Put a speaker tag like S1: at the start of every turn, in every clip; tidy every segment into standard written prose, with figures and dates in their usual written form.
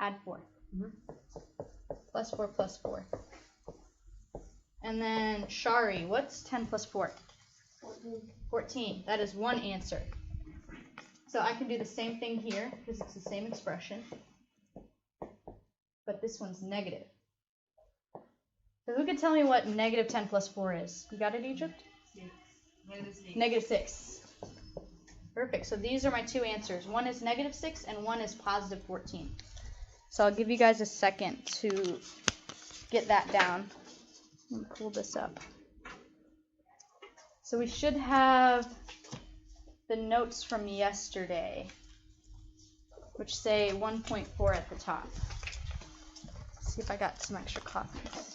S1: Add 4. Plus 4 plus 4. And then Shari, what's 10 plus 4? 14. That is one answer. So I can do the same thing here because it's the same expression. But this one's negative. So who could tell me what negative 10 plus 4 is? You got it, Egypt?
S2: 6. -6.
S1: Negative 6. Perfect. So these are my two answers. One is negative 6 and one is positive 14. So I'll give you guys a second to get that down. Let me pull this up. So we should have the notes from yesterday, which say 1.4 at the top. Let's see if I got some extra copies.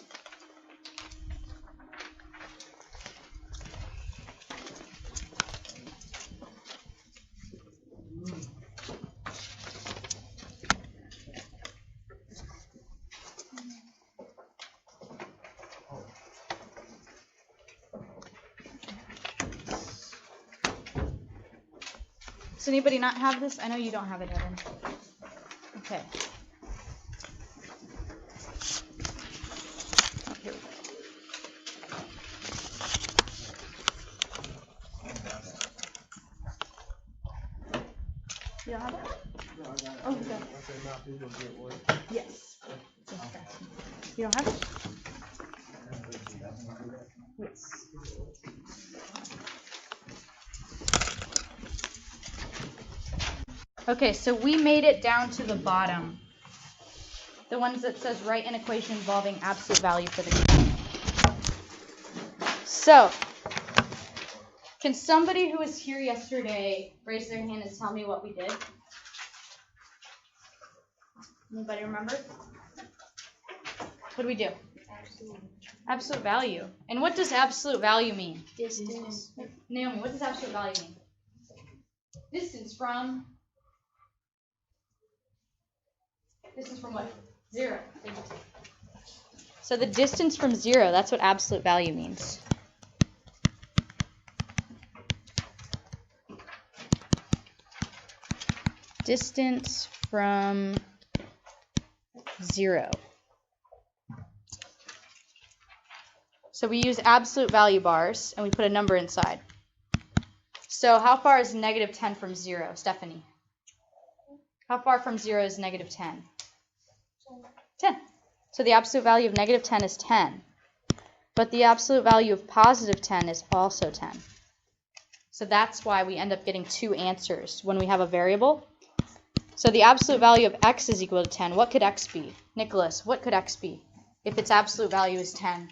S1: Does anybody not have this? I know you don't have it, Evan. Okay. Oh, here we go. You don't have it?
S3: No, I got it.
S1: Oh, okay.
S3: I said now people get one.
S1: Yes. You don't have it? Yes. Okay, so we made it down to the bottom. The ones that says write an equation involving absolute value for the graph. So, can somebody who was here yesterday raise their hand and tell me what we did? Anybody remember? What do we do? Absolute value. And what does absolute value mean?
S2: Distance.
S1: Naomi, what does absolute value mean? Distance from what? 0. So the distance from 0, that's what absolute value means. Distance from 0. So we use absolute value bars, and we put a number inside. So how far is negative 10 from 0, Stephanie? How far from 0 is negative 10? 10. So the absolute value of negative 10 is 10. But the absolute value of positive 10 is also 10. So that's why we end up getting two answers when we have a variable. So the absolute value of x is equal to 10. What could x be? Nicholas, what could x be if its absolute value is 10?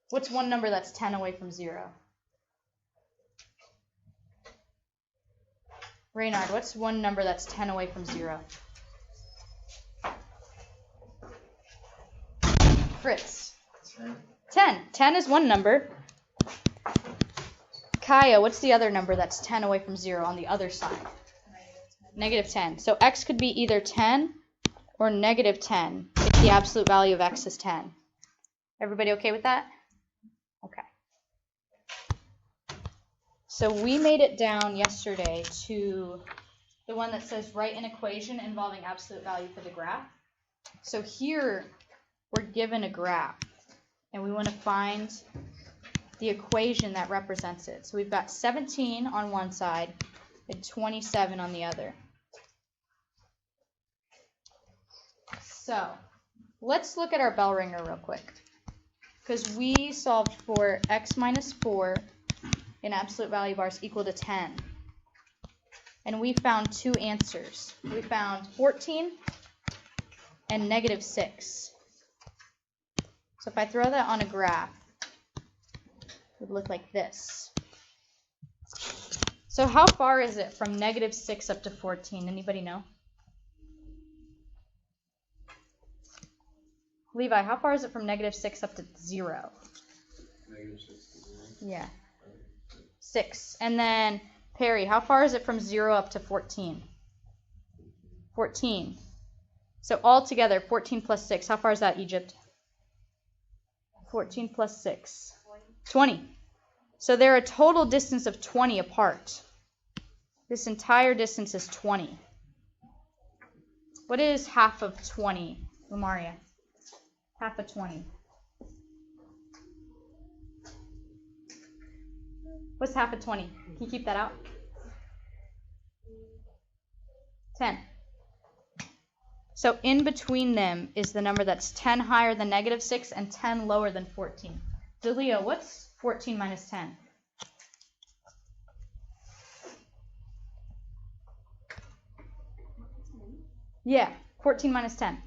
S1: What's one number that's 10 away from 0? Reynard, what's one number that's 10 away from 0? Fritz. 10. 10 is one number. Kaya, what's the other number that's 10 away from 0 on the other side? Negative 10. So x could be either 10 or negative 10 if the absolute value of x is 10. Everybody okay with that? Okay. So we made it down yesterday to the one that says write an equation involving absolute value for the graph. So here we're given a graph and we want to find the equation that represents it. So we've got 17 on one side and 27 on the other. So let's look at our bell ringer real quick, because we solved for x minus 4 in absolute value bars equal to 10. And we found two answers. We found 14 and negative 6. So if I throw that on a graph, it would look like this. So how far is it from negative 6 up to 14? Anybody know? Levi, how far is it from negative 6 up to 0?
S3: Negative 6 to 0.
S1: Yeah. 6. And then, Perry, how far is it from 0 up to 14? 14. So altogether, 14 plus 6. How far is that, Egypt? 14 plus 6. 20. So they're a total distance of 20 apart. This entire distance is 20. What is half of 20, Lamaria? Half of 20. What's half of 20? Can you keep that out? 10. So in between them is the number that's 10 higher than -6 and 10 lower than 14. So Leo, what's 14 minus 10? Yeah, 14 minus 10.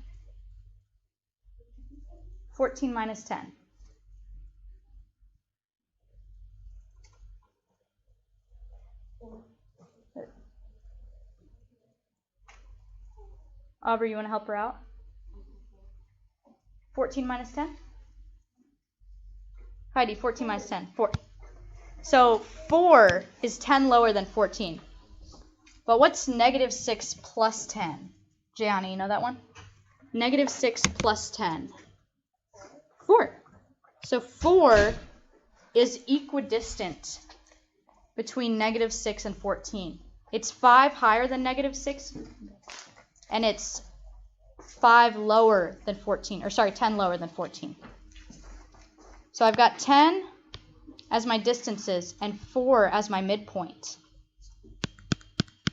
S1: 14 minus 10. Aubrey, you want to help her out? 14 minus 10? Heidi, 14 minus 10. 4. So 4 is 10 lower than 14. But what's -6 plus 10? Gianni, you know that one? -6 plus 10. 4. So 4 is equidistant between -6 and 14. It's 5 higher than -6, and it's 5 lower than 14, or sorry, 10 lower than 14. So I've got 10 as my distances and 4 as my midpoint.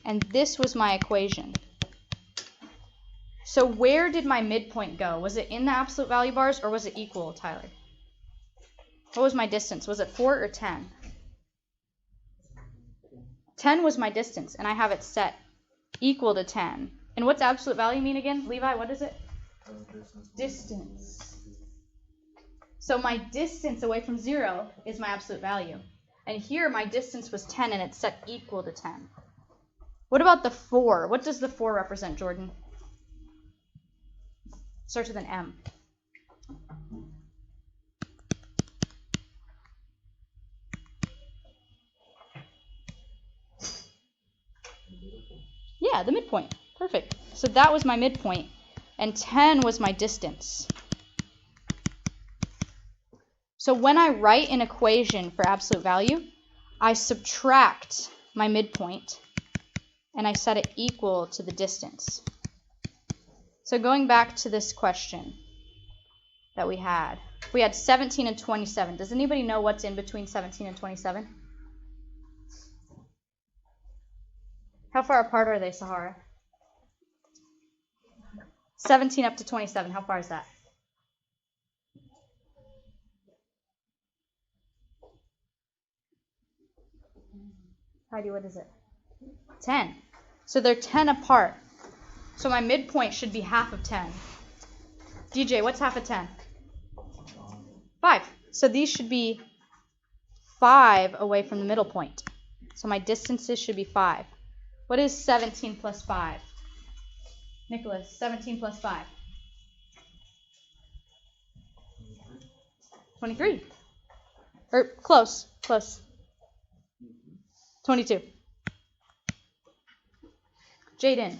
S1: And this was my equation. So where did my midpoint go? Was it in the absolute value bars or was it equal, Tyler? What was my distance? Was it 4 or 10? 10 was my distance, and I have it set equal to 10. And what's absolute value mean again? Levi, what is it? Distance. So my distance away from 0 is my absolute value. And here my distance was 10, and it's set equal to 10. What about the 4? What does the 4 represent, Jordan? Starts with an M. Yeah, the midpoint. Perfect. So that was my midpoint, and 10 was my distance. So when I write an equation for absolute value, I subtract my midpoint, and I set it equal to the distance. So going back to this question that we had 17 and 27. Does anybody know what's in between 17 and 27? How far apart are they, Sahara? 17 up to 27. How far is that? Heidi, what is it? 10. So they're 10 apart. So my midpoint should be half of 10. DJ, what's half of 10? 5. So these should be 5 away from the middle point. So my distances should be 5. What is 17 plus 5? Nicholas, 17 plus 5. 23. Or close. 22. Jaden,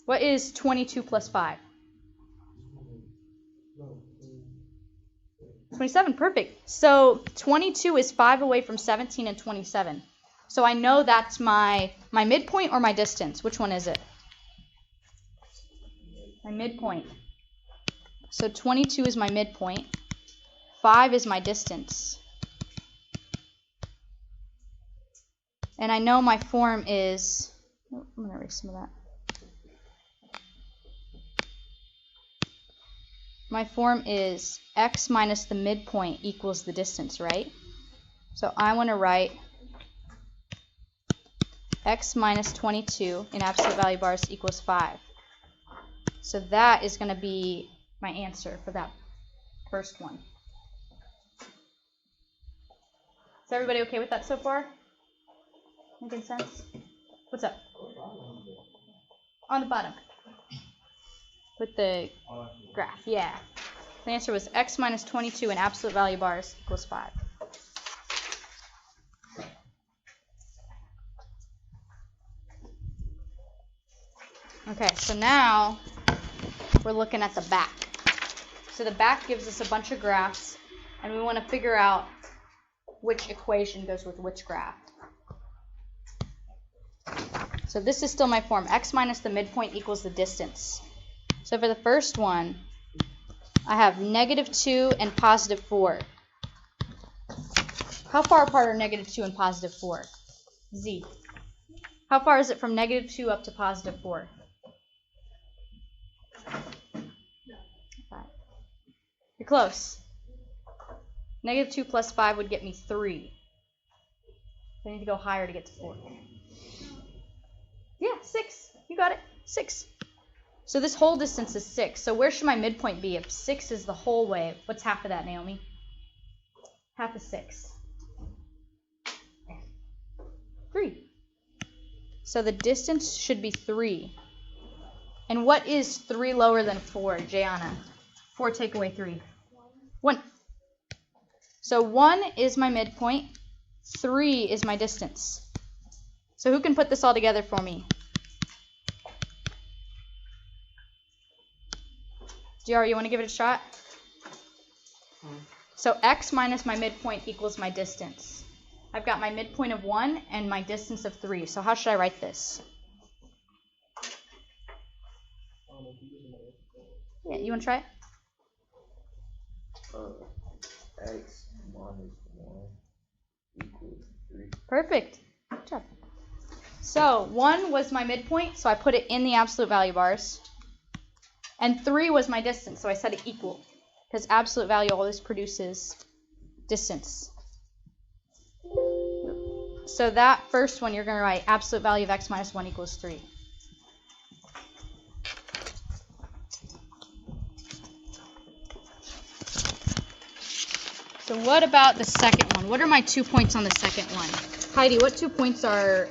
S1: what is 22 plus 5? 27, perfect. So 22 is 5 away from 17 and 27. So I know that's my midpoint or my distance. Which one is it? My midpoint. So 22 is my midpoint. 5 is my distance. And I know my form is... I'm going to erase some of that. My form is x minus the midpoint equals the distance, right? So I want to write x minus 22 in absolute value bars equals 5. So that is going to be my answer for that first one. Is everybody okay with that so far? Making sense? What's up? On the bottom. With the graph, yeah. The answer was x minus 22 in absolute value bars equals 5. Okay, so now we're looking at the back. So the back gives us a bunch of graphs, and we want to figure out which equation goes with which graph. So this is still my form. X minus the midpoint equals the distance. So for the first one, I have -2 and +4. How far apart are -2 and +4? Z. How far is it from -2 up to +4? 5. You're close. -2 plus 5 would get me 3. So I need to go higher to get to 4. Yeah, 6. You got it. 6. So this whole distance is 6. So where should my midpoint be if 6 is the whole way? What's half of that, Naomi? Half of 6. 3. So the distance should be 3. And what is 3 lower than 4, Jayana? 4 take away 3. 1. So 1 is my midpoint. 3 is my distance. So who can put this all together for me? GR, you want to give it a shot? So x minus my midpoint equals my distance. I've got my midpoint of 1 and my distance of 3. So how should I write this? Yeah, you want to try it?
S4: X minus 1 equals 3.
S1: Perfect. Good job. So 1 was my midpoint, so I put it in the absolute value bars. And 3 was my distance, so I set it equal. Because absolute value always produces distance. So that first one, you're going to write absolute value of x minus 1 equals 3. So what about the second one? What are my 2 points on the second one? Heidi, what 2 points are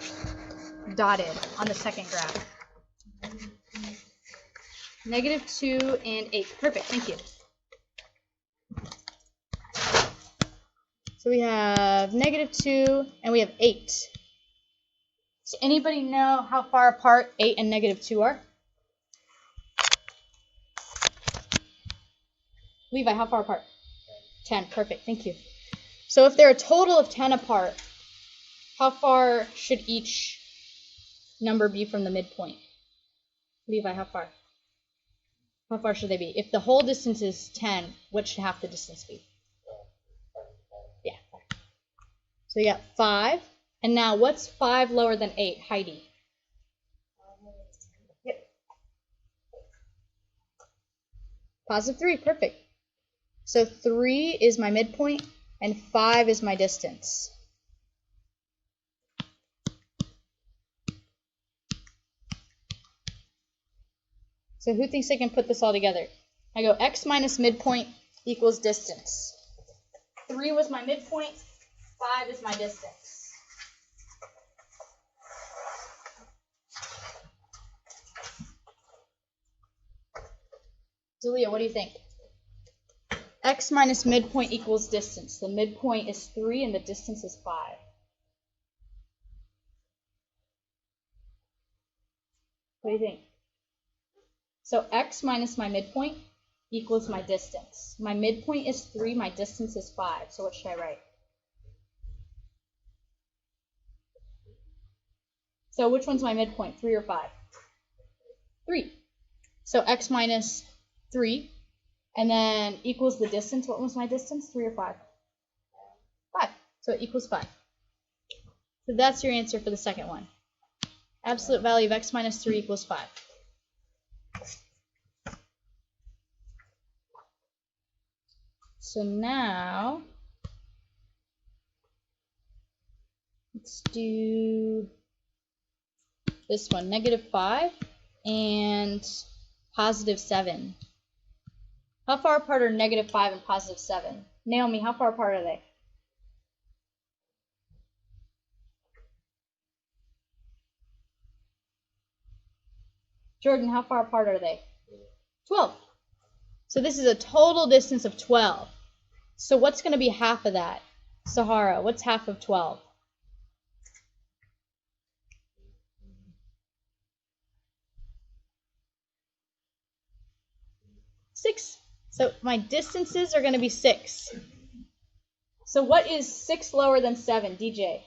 S1: dotted on the second graph? -2 and 8. Perfect, thank you. So we have -2 and we have 8. Does anybody know how far apart 8 and -2 are? Levi, how far apart? 10. Perfect, thank you. So if they're a total of 10 apart, how far should each number be from the midpoint? Levi, how far? How far should they be? If the whole distance is 10, what should half the distance be? Yeah. So you got 5. And now what's 5 lower than 8? Heidi. Yep. +3. Perfect. So 3 is my midpoint and 5 is my distance. So who thinks they can put this all together? I go x minus midpoint equals distance. 3 was my midpoint, 5 is my distance. Delia, what do you think? X minus midpoint equals distance. The midpoint is 3 and the distance is 5. What do you think? So x minus my midpoint equals my distance. My midpoint is 3, my distance is 5. So what should I write? So which one's my midpoint, 3 or 5? 3. So x minus 3, and then equals the distance. What was my distance, 3 or 5? 5. So it equals 5. So that's your answer for the second one. Absolute value of x minus 3 equals 5. So now, let's do this one, -5 and +7. How far apart are -5 and +7? Naomi, how far apart are they? Jordan, how far apart are they? 12. So this is a total distance of 12. So what's going to be half of that? Sahara, what's half of 12? 6. So my distances are going to be 6. So what is 6 lower than 7, DJ?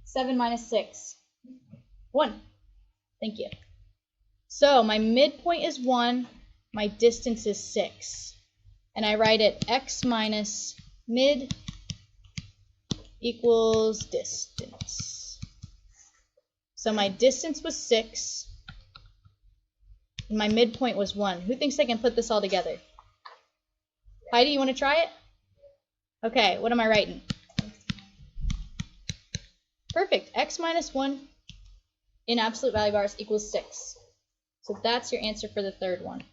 S1: 7 minus 6. 1. Thank you. So my midpoint is 1, my distance is 6. And I write it x minus mid equals distance. So my distance was 6, and my midpoint was 1. Who thinks I can put this all together? Heidi, you want to try it? Okay, what am I writing? Perfect. X minus 1 in absolute value bars equals 6. So that's your answer for the third one.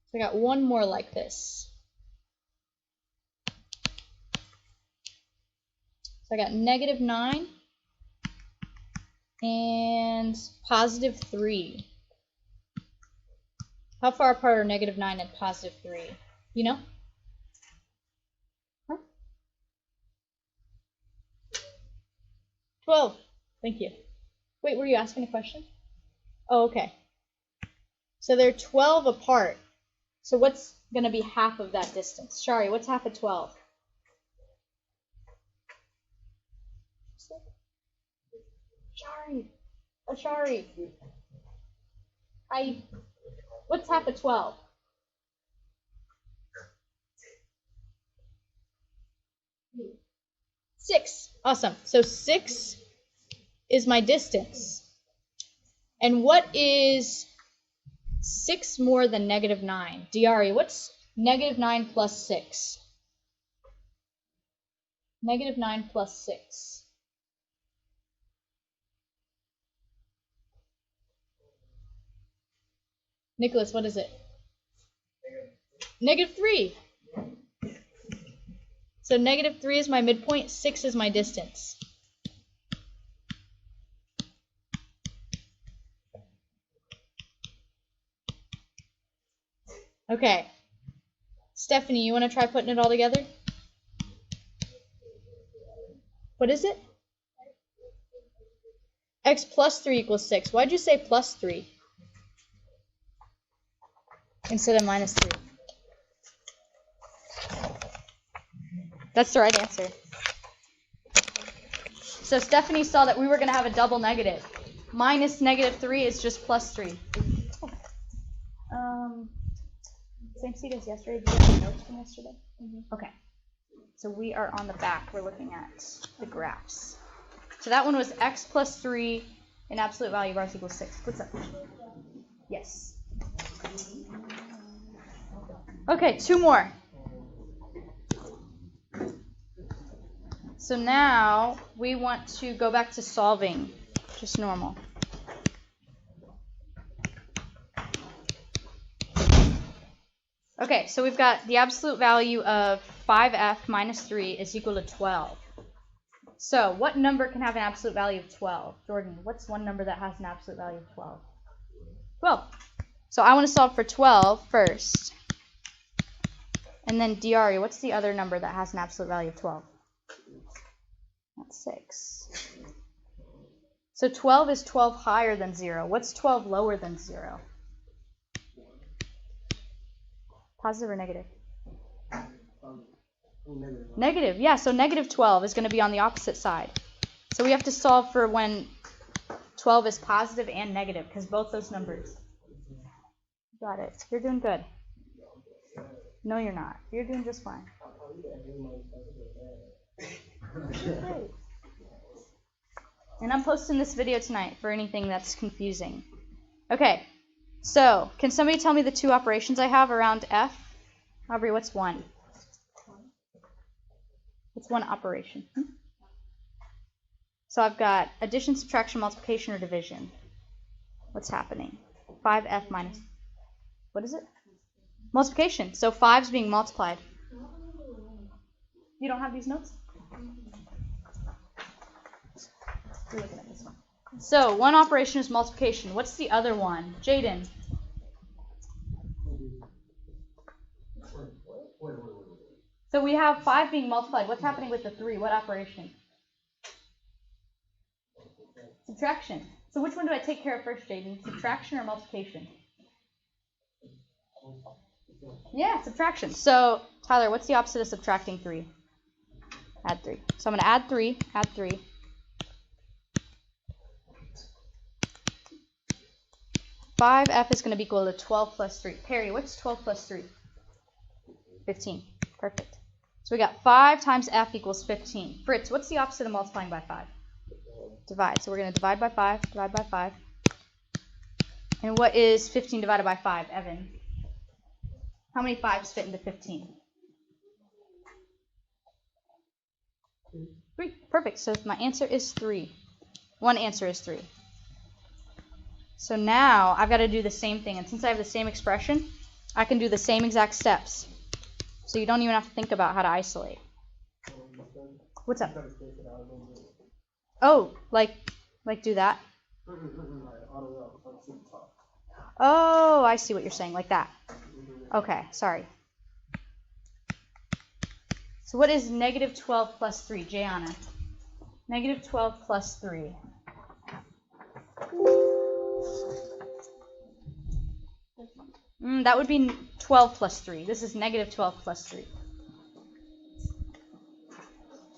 S1: So I got one more like this. So I got -9 and +3. How far apart are -9 and +3? You know? Huh? 12. Thank you. Wait, were you asking a question? Oh, okay. So they're 12 apart. So what's going to be half of that distance? Shari, what's half of 12? Shari. What's half of 12? 6. Awesome. So 6 is my distance. And what is 6 more than -9? Diari, what's -9 plus 6? -9 plus 6. Nicholas, what is it? -3. So -3 is my midpoint, 6 is my distance. Okay. Stephanie, you want to try putting it all together? What is it? X plus 3 equals 6. Why'd you say plus 3? Instead of -3. That's the right answer. So Stephanie saw that we were going to have a double negative. Minus -3 is just +3. Same seat as yesterday. Do you have notes from yesterday? Okay. So we are on the back. We're looking at the graphs. So that one was x plus 3 in absolute value bars equals 6. What's up? Yes. Okay, 2 more. So now we want to go back to solving just normal. Okay, so we've got the absolute value of 5f minus 3 is equal to 12. So what number can have an absolute value of 12? Jordan, what's one number that has an absolute value of 12? 12. So I want to solve for 12 first. And then Diari, what's the other number that has an absolute value of 12? That's 6. So 12 is 12 higher than 0. What's 12 lower than 0? Positive or negative? Negative, yeah. So -12 is going to be on the opposite side. So we have to solve for when 12 is positive and negative, because both those numbers. Got it. You're doing good. No, you're not. You're doing just fine. Great. And I'm posting this video tonight for anything that's confusing. Okay. So, can somebody tell me the 2 operations I have around f? Aubrey, what's 1? What's 1 operation? So I've got addition, subtraction, multiplication, or division. What's happening? 5f minus, what is it? Multiplication. So 5's being multiplied. You don't have these notes? We're looking at this one. So 1 operation is multiplication. What's the other one? Jaden. So we have 5 being multiplied. What's happening with the 3? What operation? Subtraction. So which one do I take care of first, Jaden? Subtraction or multiplication? Yeah, subtraction. So, Tyler, what's the opposite of subtracting 3? Add 3. So I'm going to add 3, 5f is going to be equal to 12 plus 3. Perry, what's 12 plus 3? 15. Perfect. So we got 5 times f equals 15. Fritz, what's the opposite of multiplying by 5? Divide. So we're going to divide by 5, divide by 5. And what is 15 divided by 5, Evan? How many 5s fit into 15? 3. Perfect. So my answer is 3. One answer is 3. So now I've got to do the same thing. And since I have the same expression, I can do the same exact steps. So you don't even have to think about how to isolate. What's up? Oh, like do that? Oh, I see what you're saying, like that. Okay, sorry. So what is negative 12 plus 3, Jayana? Negative 12 plus 3. That would be 12 plus 3. This is negative 12 plus 3.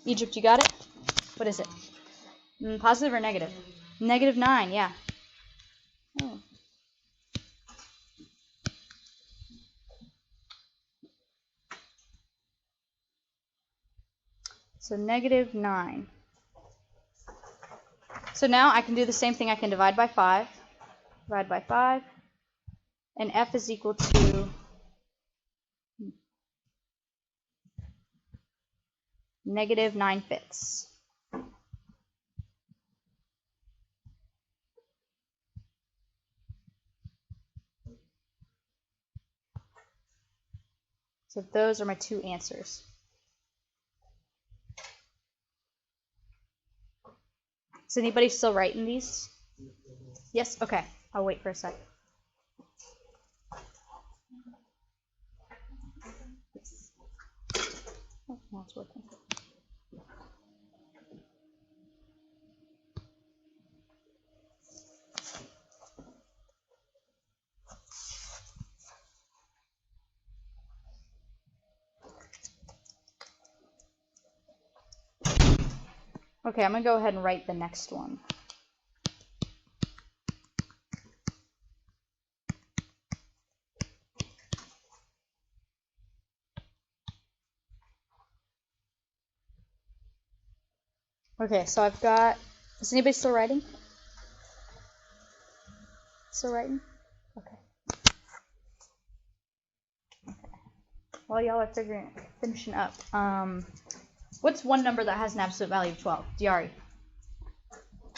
S1: Egypt, you got it? What is it? Positive or negative? Negative 9, yeah. Oh. So negative 9. So now I can do the same thing. I can divide by 5. Divide by 5. And f is equal to negative 9/5. So those are my two answers. Is anybody still writing these? Yes? Okay. I'll wait for a sec. Oh, now it's working. Okay, I'm going to go ahead and write the next one. Okay, so I've got, is anybody still writing? Still writing? Okay. While y'all are finishing up, what's one number that has an absolute value of 12? Diari.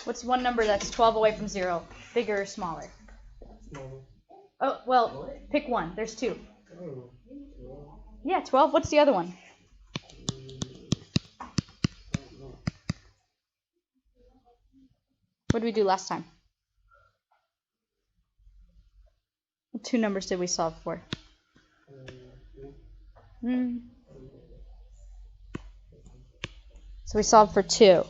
S1: What's one number that's 12 away from 0? Bigger or smaller? Oh, well, pick one. There's two. Yeah, 12. What's the other one? What did we do last time? What two numbers did we solve for? So we solved for 2.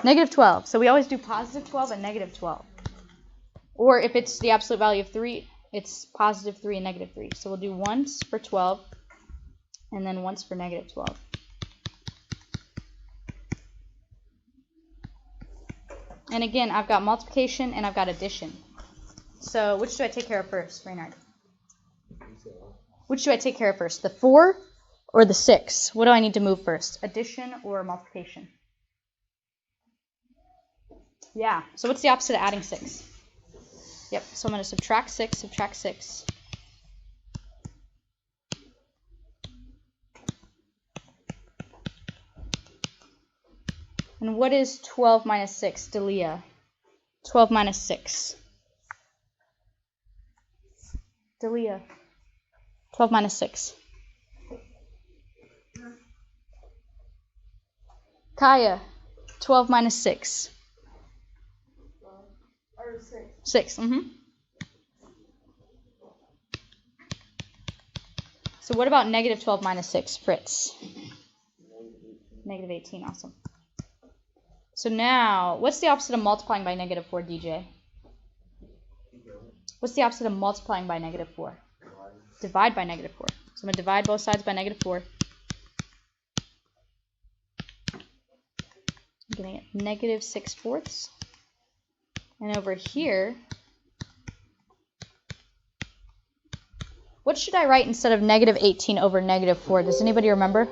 S1: Negative 12. So we always do positive 12 and negative 12. Or if it's the absolute value of 3, it's positive 3 and negative 3. So we'll do once for 12 and then once for negative 12. And again, I've got multiplication and I've got addition. So which do I take care of first, Reynard? Which do I take care of first? The 4 or the 6? What do I need to move first? Addition or multiplication? Yeah. So what's the opposite of adding 6? Yep. So I'm going to subtract 6, subtract 6. And what is 12 minus 6, Delia? 12 minus 6. Delia. 12 minus 6. Kaya. 12 minus 6. 6. So what about negative 12 minus 6, Fritz? Negative 18, awesome. So now, what's the opposite of multiplying by negative 4, DJ? What's the opposite of multiplying by negative 4? Divide by negative 4. So I'm going to divide both sides by negative 4. I'm getting it negative 6/4. And over here, What should I write instead of negative 18 over negative 4? Does anybody remember?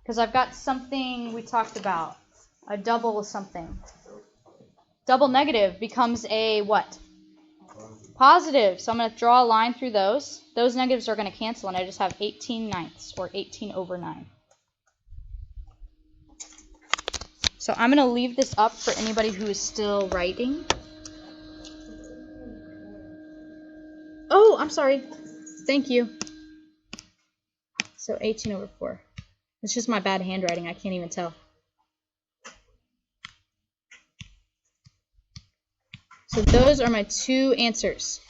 S1: Because I've got something we talked about. A double something. Double negative becomes a what? Positive. So I'm going to draw a line through those. Those negatives are going to cancel, and I just have 18 ninths, or 18 over 9. So I'm going to leave this up for anybody who is still writing. Oh, I'm sorry. Thank you. So 18 over 4. It's just my bad handwriting. I can't even tell. So those are my 2 answers.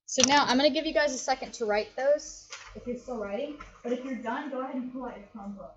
S1: So now I'm going to give you guys a second to write those if you're still writing. But if you're done, go ahead and pull out your Chromebook.